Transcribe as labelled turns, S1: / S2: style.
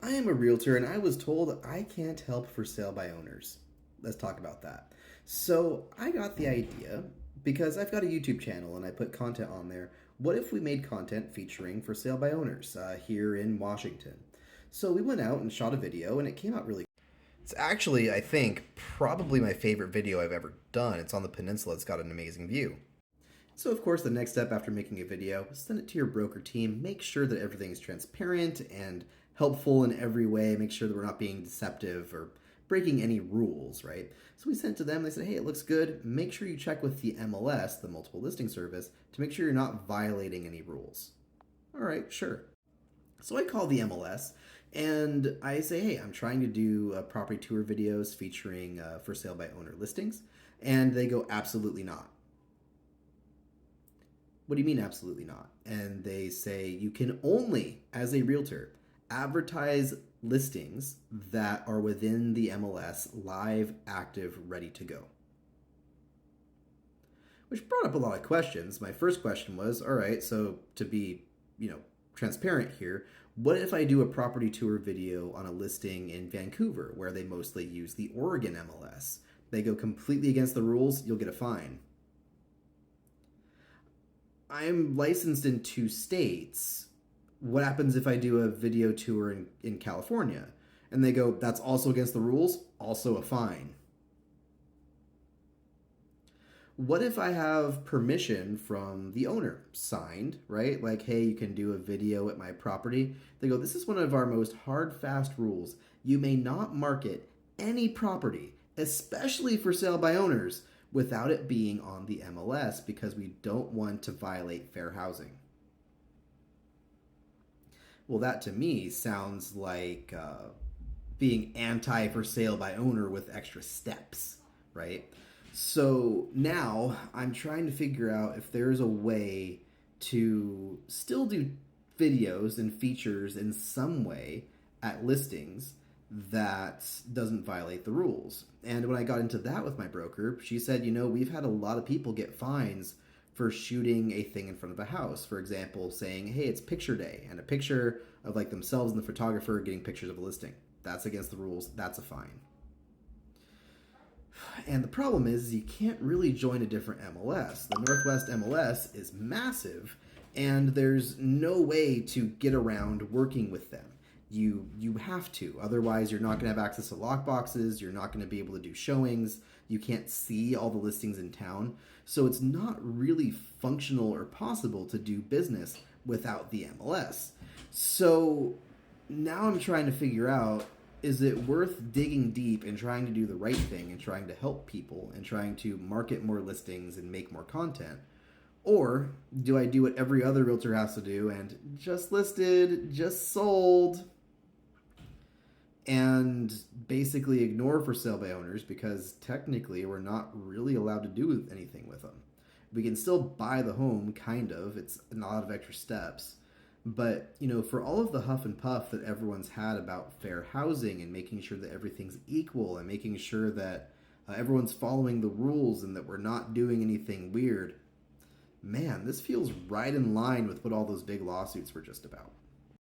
S1: I am a realtor and I was told I can't help for sale by owners. Let's talk about that. So I got the idea because I've got a YouTube channel and I put content on there. What if we made content featuring for sale by owners here in Washington? So we went out and shot a video and it came out really. It's actually, I think, probably my favorite video I've ever done. It's on the peninsula, it's got an amazing view. So, of course, the next step after making a video, send it to your broker team. Make sure that everything is transparent and helpful in every way. Make sure that we're not being deceptive or breaking any rules, right? So we sent it to them. They said, hey, it looks good. Make sure you check with the MLS, the Multiple Listing Service, to make sure you're not violating any rules. All right, sure. So I call the MLS and I say, hey, I'm trying to do property tour videos featuring for sale by owner listings. And they go, absolutely not. What do you mean, absolutely not? And they say you can only, as a realtor, advertise listings that are within the MLS, live, active, ready to go. Which brought up a lot of questions. My first question was, all right, so to be, transparent here, what if I do a property tour video on a listing in Vancouver where they mostly use the Oregon MLS? They go completely against the rules, you'll get a fine. I'm licensed in 2 states. What happens if I do a video tour in California? And they go, that's also against the rules, also a fine. What if I have permission from the owner signed, right? Like, hey, you can do a video at my property. They go, this is one of our most hard, fast rules. You may not market any property, especially for sale by owners, without it being on the MLS because we don't want to violate fair housing. Well, that to me sounds like being anti for sale by owner with extra steps, right? So now I'm trying to figure out if there's a way to still do videos and features in some way at listings that doesn't violate the rules. And when I got into that with my broker, she said, we've had a lot of people get fines for shooting a thing in front of a house. For example, saying, hey, it's picture day, and a picture of like themselves and the photographer getting pictures of a listing. That's against the rules. That's a fine. And the problem is you can't really join a different MLS. The Northwest MLS is massive, and there's no way to get around working with them. You have to. Otherwise, you're not going to have access to lockboxes. You're not going to be able to do showings. You can't see all the listings in town. So it's not really functional or possible to do business without the MLS. So now I'm trying to figure out, is it worth digging deep and trying to do the right thing and trying to help people and trying to market more listings and make more content? Or do I do what every other realtor has to do and just listed, just sold, and basically ignore for sale by owners because technically we're not really allowed to do anything with them. We can still buy the home, kind of. It's a lot of extra steps. But, for all of the huff and puff that everyone's had about fair housing and making sure that everything's equal and making sure that everyone's following the rules and that we're not doing anything weird, man, this feels right in line with what all those big lawsuits were just about.